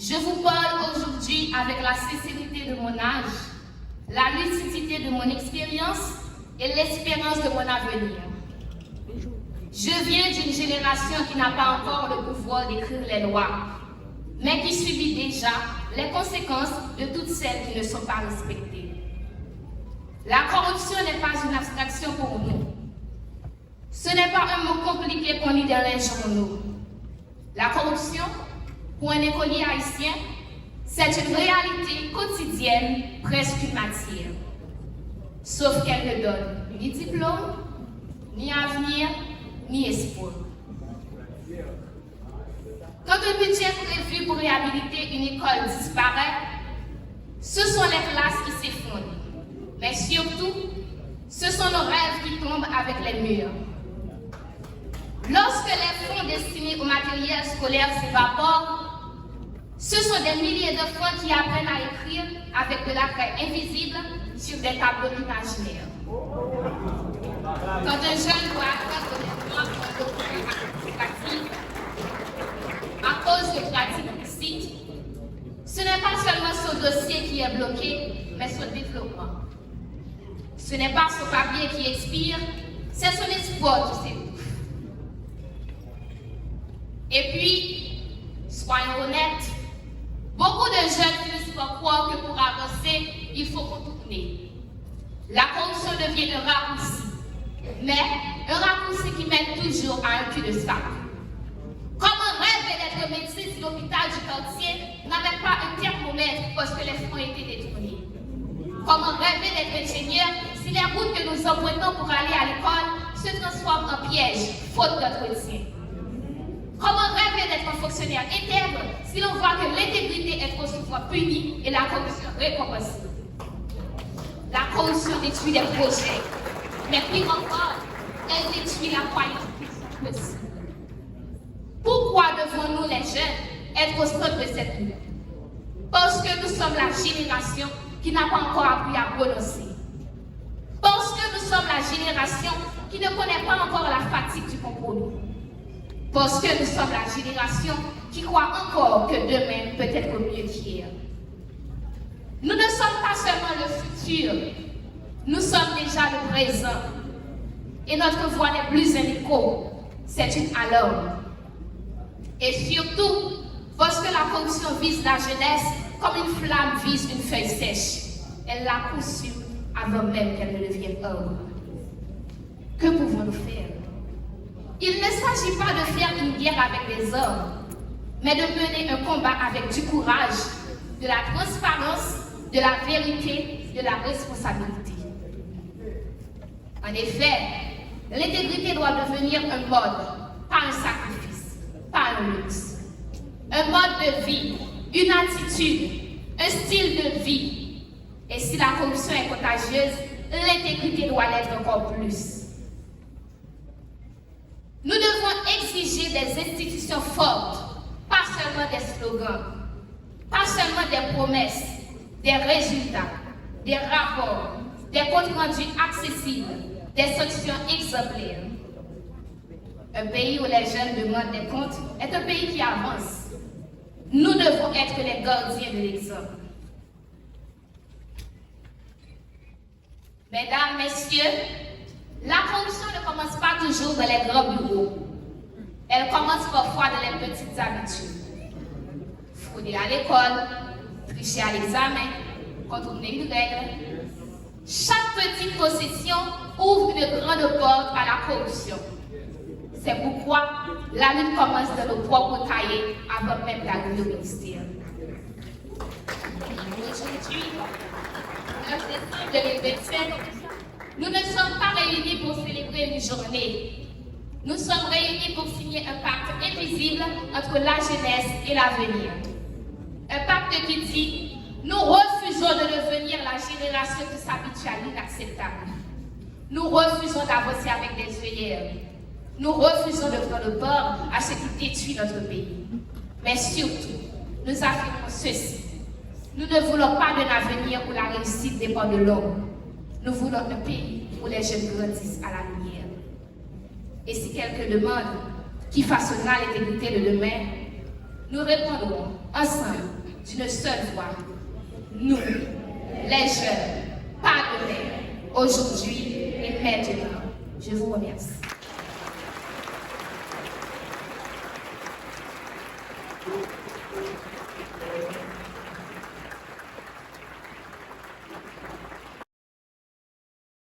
Je vous parle aujourd'hui avec la sincérité de mon âge, la lucidité de mon expérience et l'espérance de mon avenir. Je viens d'une génération qui n'a pas encore le pouvoir d'écrire les lois, mais qui subit déjà les conséquences de toutes celles qui ne sont pas respectées. La corruption n'est pas une abstraction pour nous. Ce n'est pas un mot compliqué qu'on lit dans les journaux. La corruption, pour un écolier haïtien, c'est une réalité quotidienne, presque une matière. Sauf qu'elle ne donne ni diplôme, ni avenir, ni espoir. Quand un budget prévu pour réhabiliter une école disparaît, ce sont les classes qui s'effondrent. Mais surtout, ce sont nos rêves qui tombent avec les murs. Lorsque les fonds destinés au matériel scolaire s'évaporent, ce sont des milliers d'enfants qui apprennent à écrire avec de la craie invisible sur des tableaux imaginaires. Quand un jeune doit apprendre honnêtement à cause de pratiques illicites, ce n'est pas seulement son dossier qui est bloqué, mais son développement. Ce n'est pas son papier qui expire, c'est son espoir qui s'étouffe. Et puis, soyons honnêtes, beaucoup de jeunes finissent par croire que pour avancer, il faut contourner. La corruption devient un raccourci, mais un raccourci qui mène toujours à un cul-de-sac. Comment rêver d'être médecin si l'hôpital du quartier n'avait pas un thermomètre parce que les fonds étaient détournés? Comment rêver d'être ingénieur si les routes que nous empruntons pour aller à l'école se transforment en pièges, faute d'entretien? Comment rêver d'être un fonctionnaire intègre si l'on voit que l'intégrité est trop souvent punie et la corruption récompensée? La corruption détruit les projets, mais pire encore, elle détruit la croyance qu'ils sont possibles. Pourquoi devons-nous, les jeunes, être au centre de cette lutte? Parce que nous sommes la génération qui n'a pas encore appris à prononcer. Parce que nous sommes la génération qui ne connaît pas encore la fatigue du compromis. Parce que nous sommes la génération qui croit encore que demain peut être mieux qu'hier. Nous ne sommes pas seulement le futur, nous sommes déjà le présent. Et notre voix n'est plus un écho, c'est une alarme. Et surtout, parce que la corruption vise la jeunesse comme une flamme vise une feuille sèche. Elle la consume avant même qu'elle ne devienne ombre. Que pouvons-nous faire? Il ne s'agit pas de faire une guerre avec des hommes, mais de mener un combat avec du courage, de la transparence, de la vérité, de la responsabilité. En effet, l'intégrité doit devenir un mode, pas un sacrifice, pas un luxe. Un mode de vie, une attitude, un style de vie. Et si la corruption est contagieuse, l'intégrité doit l'être encore plus. Nous devons exiger des institutions fortes, pas seulement des slogans, pas seulement des promesses, des résultats, des rapports, des comptes rendus accessibles, des sanctions exemplaires. Un pays où les jeunes demandent des comptes est un pays qui avance. Nous devons être les gardiens de l'exemple. Mesdames, messieurs, la corruption ne commence pas toujours dans les grands bureaux. Elle commence parfois dans les petites habitudes. Frauder à l'école, tricher à l'examen, contourner une règle. Chaque petite possession ouvre une grande porte à la corruption. C'est pourquoi la lutte commence dans nos propres cahiers avant même d'arriver au ministère. Aujourd'hui, 9 décembre 2025, nous ne sommes pas réunis pour célébrer une journée. Nous sommes réunis pour signer un pacte invisible entre la jeunesse et l'avenir. Un pacte qui dit, nous refusons de devenir la génération qui s'habitue à l'inacceptable. Nous refusons d'avancer avec des œillères. Nous refusons de prendre part à ce qui détruit notre pays. Mais surtout, nous affirmons ceci. Nous ne voulons pas d'un avenir où la réussite dépend de l'homme. Nous voulons un pays où les jeunes grandissent à la lumière. Et si quelqu'un demande qui façonnera l'intégrité de demain, nous répondrons ensemble d'une seule voix. Nous, les jeunes, pas demain, aujourd'hui et maintenant. Je vous remercie.